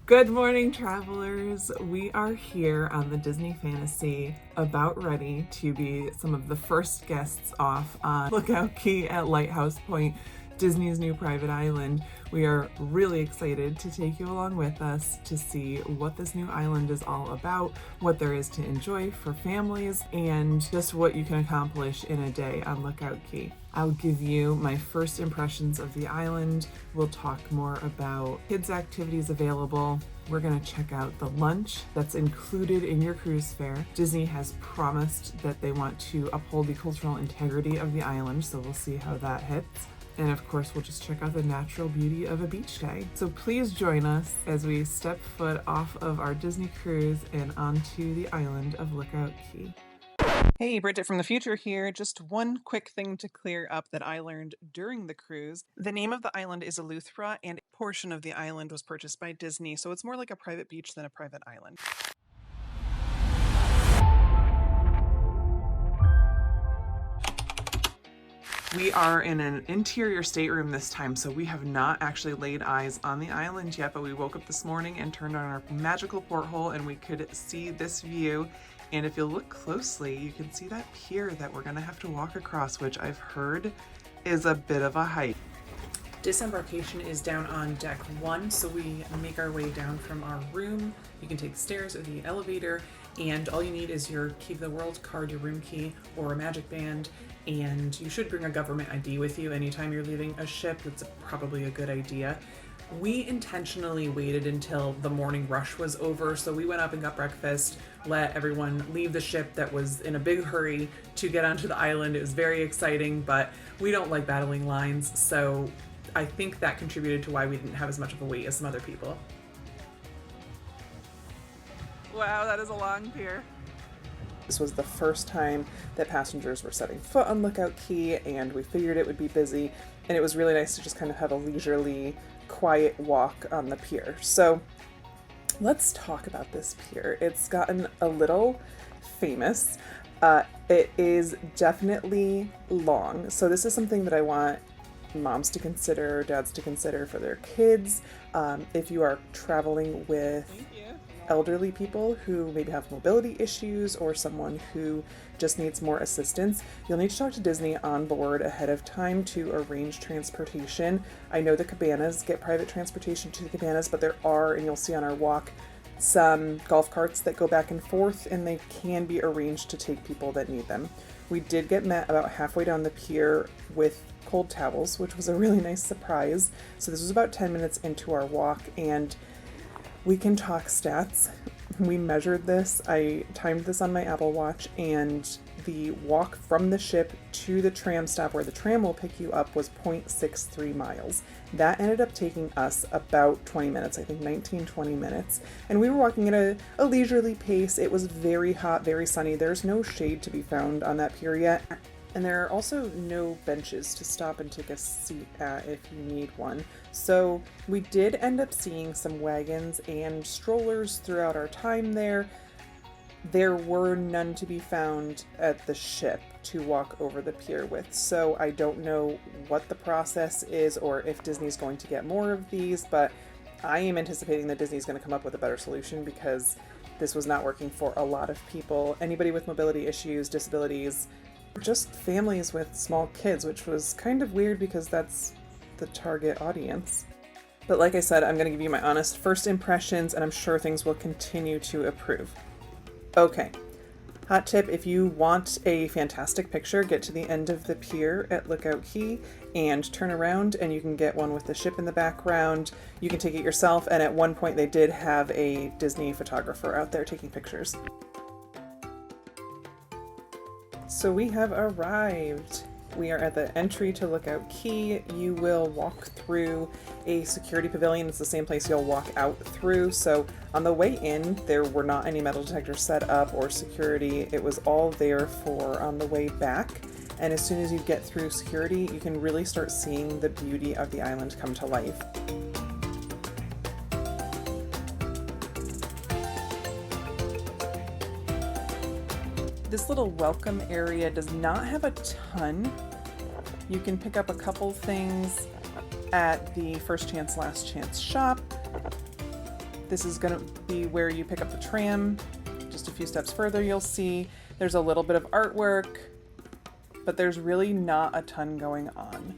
Good morning, travelers. We are here on the Disney Fantasy, about ready to be some of the first guests off on Lookout Key at Lighthouse Point, Disney's new private island. We are really excited to take you along with us to see what this new island is all about, what there is to enjoy for families, and just what you can accomplish in a day on Lookout Key. I'll give you my first impressions of the island. We'll talk more about kids' activities available. We're gonna check out the lunch that's included in your cruise fare. Disney has promised that they want to uphold the cultural integrity of the island, so we'll see how that hits. And of course, we'll just check out the natural beauty of a beach day. So please join us as we step foot off of our Disney cruise and onto the island of Lookout Key. Hey, Bridget from the future here. Just one quick thing to clear up that I learned during the cruise. The name of the island is Eleuthera, and a portion of the island was purchased by Disney, so it's more like a private beach than a private island. We are in an interior stateroom this time, so we have not actually laid eyes on the island yet, but we woke up this morning and turned on our magical porthole and we could see this view. And if you look closely, you can see that pier that we're gonna have to walk across, which I've heard is a bit of a hike. Disembarkation is down on deck 1, so we make our way down from our room. You can take the stairs or the elevator, and all you need is your Key of the World card, your room key, or a magic band, and you should bring a government ID with you anytime you're leaving a ship. That's probably a good idea. We intentionally waited until the morning rush was over, so we went up and got breakfast, let everyone leave the ship that was in a big hurry to get onto the island. It was very exciting, but we don't like battling lines, so I think that contributed to why we didn't have as much of a wait as some other people. Wow, that is a long pier. This was the first time that passengers were setting foot on Lookout Key, and we figured it would be busy, and it was really nice to just kind of have a leisurely, quiet walk on the pier. So let's talk about this pier. It's gotten a little famous. It is definitely long. So this is something that I want moms to consider, dads to consider for their kids. If you are traveling with elderly people who maybe have mobility issues or someone who just needs more assistance, you'll need to talk to Disney on board ahead of time to arrange transportation. I know the cabanas get private transportation to the cabanas, but there are, and you'll see on our walk, some golf carts that go back and forth, and they can be arranged to take people that need them. We did get met about halfway down the pier with cold towels, which was a really nice surprise. So this was about 10 minutes into our walk, and we can talk stats. We measured this. I timed this on my Apple Watch, and the walk from the ship to the tram stop where the tram will pick you up was 0.63 miles. That ended up taking us about 20 minutes, I think 19-20 minutes. And we were walking at a leisurely pace. It was very hot, very sunny. There's no shade to be found on that pier yet. And there are also no benches to stop and take a seat at if you need one. So we did end up seeing some wagons and strollers throughout our time there. There were none to be found at the ship to walk over the pier with. So I don't know what the process is or if Disney's going to get more of these, but I am anticipating that Disney's going to come up with a better solution because this was not working for a lot of people. Anybody with mobility issues, disabilities, just families with small kids, which was kind of weird because that's the target audience. But like I said, I'm going to give you my honest first impressions, and I'm sure things will continue to improve. Okay, hot tip, if you want a fantastic picture, get to the end of the pier at Lookout Key and turn around, and you can get one with the ship in the background. You can take it yourself, and at one point they did have a Disney photographer out there taking pictures. So we have arrived. We are at the entry to Lookout Key. You will walk through a security pavilion. It's the same place you'll walk out through. So on the way in, there were not any metal detectors set up or security. It was all there for on the way back. And as soon as you get through security, you can really start seeing the beauty of the island come to life. This little welcome area does not have a ton. You can pick up a couple things at the First Chance, Last Chance shop. This is going to be where you pick up the tram. Just a few steps further, you'll see there's a little bit of artwork, but there's really not a ton going on.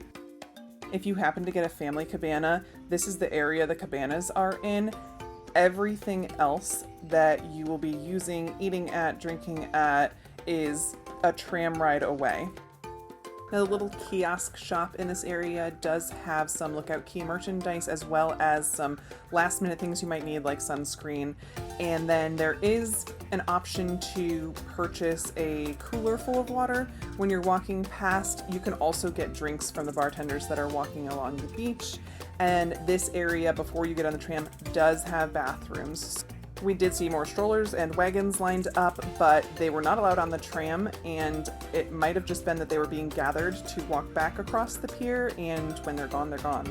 If you happen to get a family cabana, this is the area the cabanas are in. Everything else that you will be using, eating at, drinking at, is a tram ride away. Now, the little kiosk shop in this area does have some Lookout Key merchandise, as well as some last minute things you might need, like sunscreen. And then there is an option to purchase a cooler full of water when you're walking past. You can also get drinks from the bartenders that are walking along the beach. And this area, before you get on the tram, does have bathrooms. We did see more strollers and wagons lined up, but they were not allowed on the tram, and it might have just been that they were being gathered to walk back across the pier, and when they're gone, they're gone.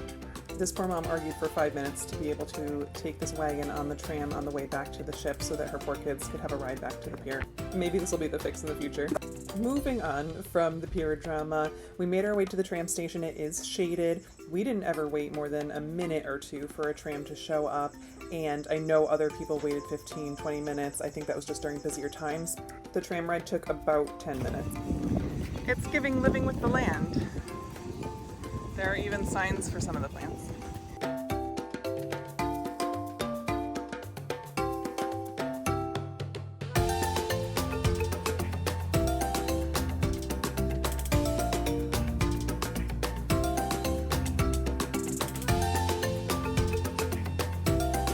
This poor mom argued for 5 minutes to be able to take this wagon on the tram on the way back to the ship so that her poor kids could have a ride back to the pier. Maybe this will be the fix in the future. Moving on from the pier drama, we made our way to the tram station. It is shaded. We didn't ever wait more than a minute or two for a tram to show up, and I know other people waited 15, 20 minutes. I think that was just during busier times. The tram ride took about 10 minutes. It's giving living with the land. There are even signs for some of the plants.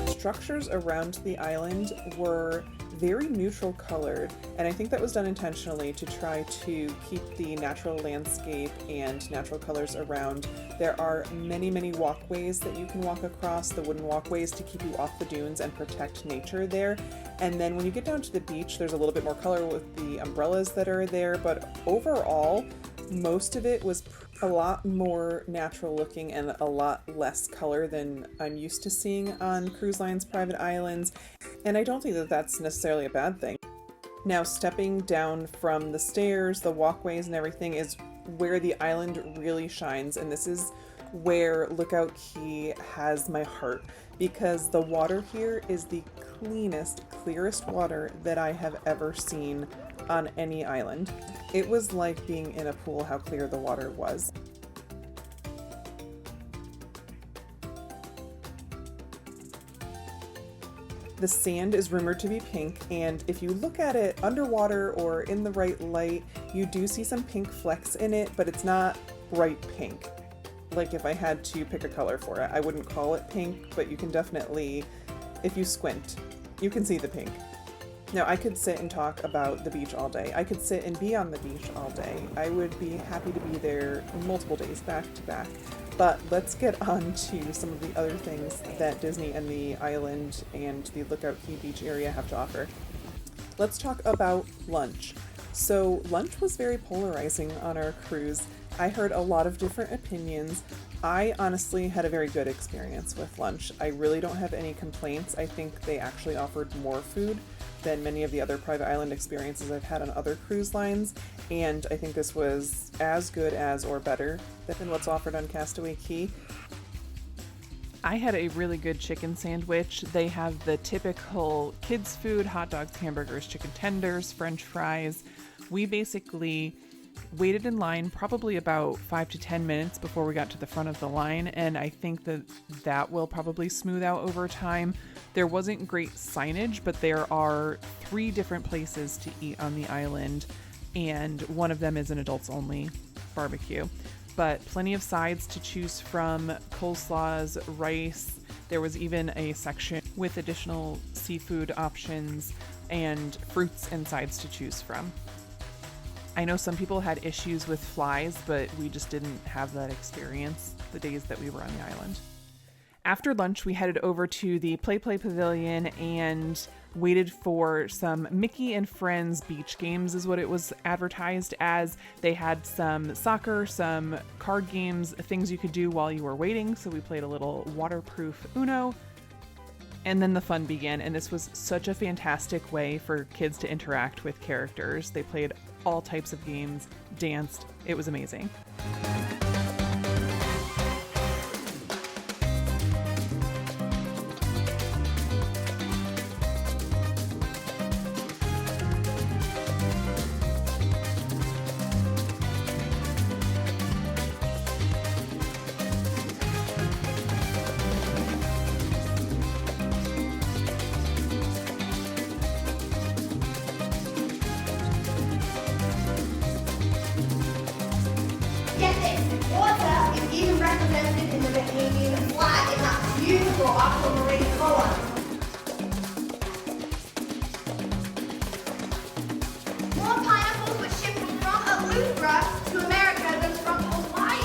Structures around the island were very neutral colored, and I think that was done intentionally to try to keep the natural landscape and natural colors around. There are many, many walkways that you can walk across, the wooden walkways, to keep you off the dunes and protect nature there. And then when you get down to the beach, there's a little bit more color with the umbrellas that are there, but overall, most of it was a lot more natural looking and a lot less color than I'm used to seeing on cruise lines' private islands, and I don't think that that's necessarily a bad thing. Now, stepping down from the stairs, the walkways and everything is where the island really shines, and this is where Lookout Key has my heart, because the water here is the cleanest, clearest water that I have ever seen on any island. It was like being in a pool how clear the water was. The sand is rumored to be pink, and if you look at it underwater or in the right light, you do see some pink flecks in it, but it's not bright pink. Like if I had to pick a color for it, I wouldn't call it pink, but you can definitely, if you squint, you can see the pink. Now, I could sit and talk about the beach all day. I could sit and be on the beach all day. I would be happy to be there multiple days back to back. But let's get on to some of the other things that Disney and the island and the Lookout Key beach area have to offer. Let's talk about lunch. So lunch was very polarizing on our cruise. I heard a lot of different opinions. I honestly had a very good experience with lunch. I really don't have any complaints. I think they actually offered more food than many of the other private island experiences I've had on other cruise lines, and I think this was as good as or better than what's offered on Castaway Cay. I had a really good chicken sandwich. They have the typical kids food: hot dogs, hamburgers, chicken tenders, french fries. We basically waited in line probably about 5 to 10 minutes before we got to the front of the line, and I think that will probably smooth out over time. There wasn't great signage, but there are 3 different places to eat on the island, and one of them is an adults only barbecue. But plenty of sides to choose from: coleslaws, rice. There was even a section with additional seafood options and fruits and sides to choose from. I know some people had issues with flies, but we just didn't have that experience the days that we were on the island. After lunch, we headed over to the Play Pavilion and waited for some Mickey and Friends beach games, is what it was advertised as. They had some soccer, some card games, things you could do while you were waiting. So we played a little waterproof Uno. And then the fun began, and this was such a fantastic way for kids to interact with characters. They played all types of games, danced. It was amazing. beautiful aquamarine colors. More pineapples were shipped from Eleuthera to America than from Hawaii.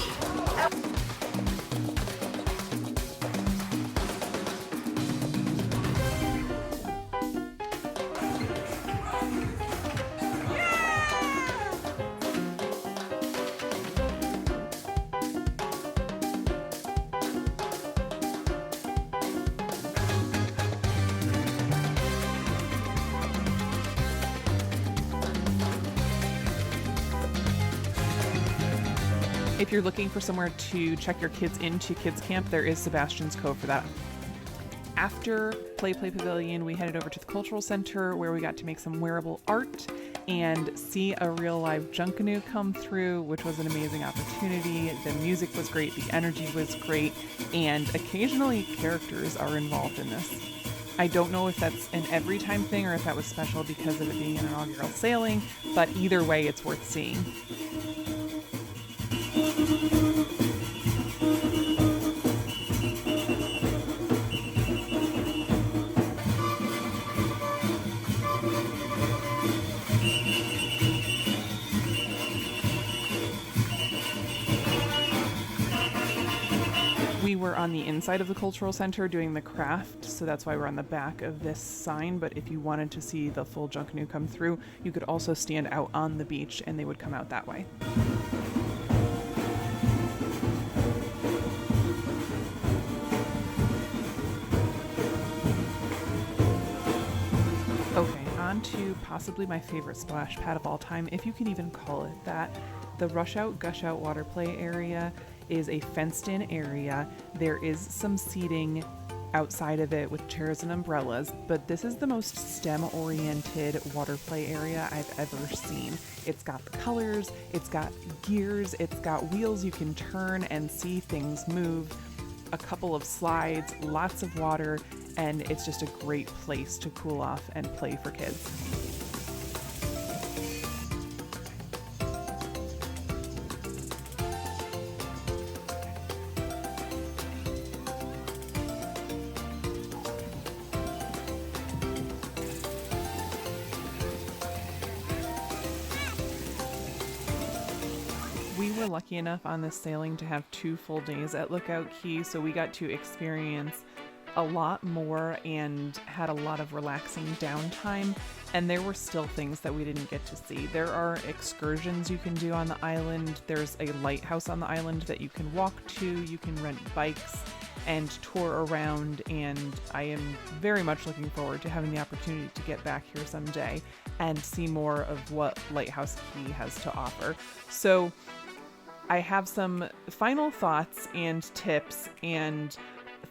If you're looking for somewhere to check your kids into kids camp, there is Sebastian's Cove for that. After Play Pavilion, we headed over to the Cultural Center where we got to make some wearable art and see a real live Junkanoo come through, which was an amazing opportunity. The music was great, the energy was great, and occasionally characters are involved in this. I don't know if that's an every time thing or if that was special because of it being an inaugural sailing, but either way, it's worth seeing. We were on the inside of the Cultural Center doing the craft, so that's why we're on the back of this sign, but if you wanted to see the full Junkanoo come through, you could also stand out on the beach and they would come out that way. Okay, on to possibly my favorite splash pad of all time, if you can even call it that. The Rush Out Gush Out water play area is a fenced-in area. There is some seating outside of it with chairs and umbrellas, but this is the most STEM-oriented water play area I've ever seen. It's got the colors, it's got gears, it's got wheels you can turn and see things move, a couple of slides, lots of water, and it's just a great place to cool off and play for kids. We were lucky enough on this sailing to have 2 full days at Lookout Cay, so we got to experience a lot more and had a lot of relaxing downtime, and there were still things that we didn't get to see. There are excursions you can do on the island. There's a lighthouse on the island that you can walk to. You can rent bikes and tour around, and I am very much looking forward to having the opportunity to get back here someday and see more of what Lighthouse Cay has to offer. So I have some final thoughts and tips and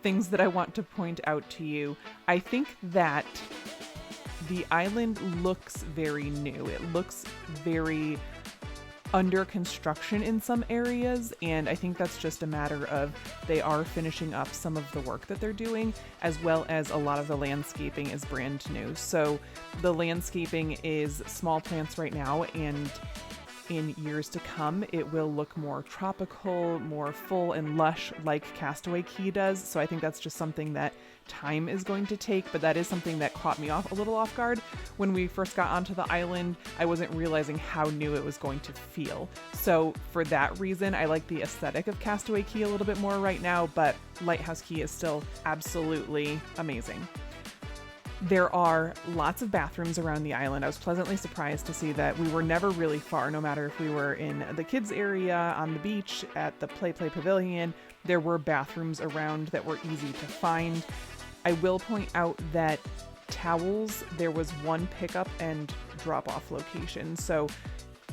things that I want to point out to you. I think that the island looks very new. It looks very under construction in some areas, and I think that's just a matter of they are finishing up some of the work that they're doing, as well as a lot of the landscaping is brand new. So the landscaping is small plants right now, and in years to come, it will look more tropical, more full and lush like Castaway Cay does. So I think that's just something that time is going to take, but that is something that caught me off a little off guard. When we first got onto the island, I wasn't realizing how new it was going to feel. So for that reason, I like the aesthetic of Castaway Cay a little bit more right now, but Lighthouse Cay is still absolutely amazing. There are lots of bathrooms around the island. I was pleasantly surprised to see that we were never really far, no matter if we were in the kids area, on the beach, at the Play Pavilion. There were bathrooms around that were easy to find. I will point out that towels, there was one pickup and drop-off location. So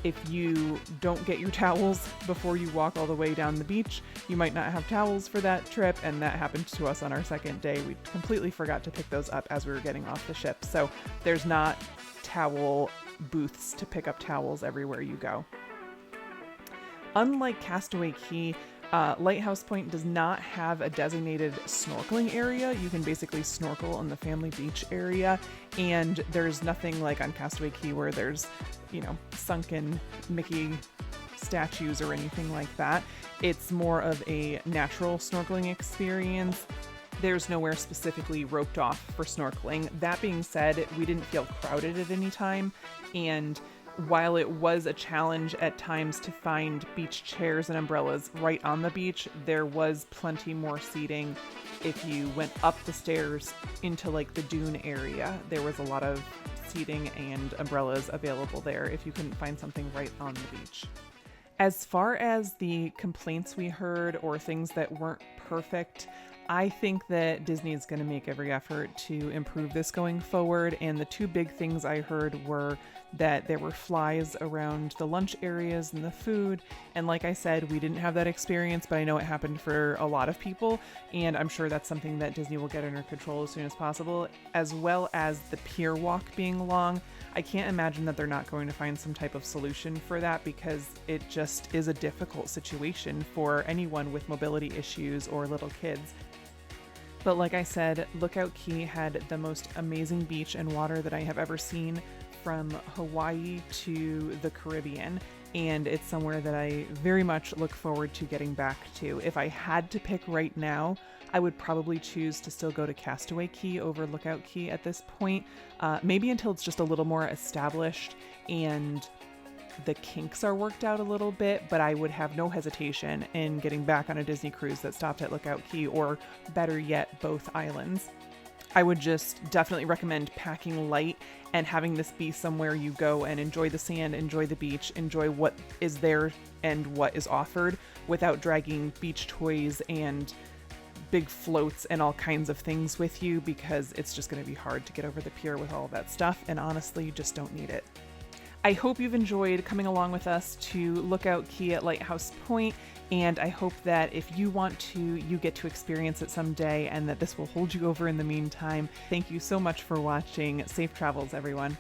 if you don't get your towels before you walk all the way down the beach, you might not have towels for that trip, and that happened to us on our second day. We completely forgot to pick those up as we were getting off the ship. So there's not towel booths to pick up towels everywhere you go. Unlike Castaway Cay, Lighthouse Point does not have a designated snorkeling area. You can basically snorkel in the family beach area, and there's nothing like on Castaway Cay where there's, sunken Mickey statues or anything like that. It's more of a natural snorkeling experience. There's nowhere specifically roped off for snorkeling. That being said, we didn't feel crowded at any time, and while it was a challenge at times to find beach chairs and umbrellas right on the beach, there was plenty more seating. If you went up the stairs into like the dune area, there was a lot of seating and umbrellas available there if you couldn't find something right on the beach. As far as the complaints we heard or things that weren't perfect, I think that Disney is going to make every effort to improve this going forward, and the two big things I heard were that there were flies around the lunch areas and the food, and like I said, we didn't have that experience, but I know it happened for a lot of people, and I'm sure that's something that Disney will get under control as soon as possible, as well as the pier walk being long. I can't imagine that they're not going to find some type of solution for that, because it just is a difficult situation for anyone with mobility issues or little kids. But like I said, Lookout Cay had the most amazing beach and water that I have ever seen, from Hawaii to the Caribbean, and it's somewhere that I very much look forward to getting back to. If I had to pick right now, I would probably choose to still go to Castaway Cay over Lookout Cay at this point, maybe until it's just a little more established and the kinks are worked out a little bit, but I would have no hesitation in getting back on a Disney cruise that stopped at Lookout Cay, or better yet, both islands. I would just definitely recommend packing light and having this be somewhere you go and enjoy the sand, enjoy the beach, enjoy what is there and what is offered, without dragging beach toys and big floats and all kinds of things with you, because it's just going to be hard to get over the pier with all of that stuff, and honestly, you just don't need it. I hope you've enjoyed coming along with us to Lookout Cay at Lighthouse Point, and I hope that if you want to, you get to experience it someday, and that this will hold you over in the meantime. Thank you so much for watching. Safe travels, everyone.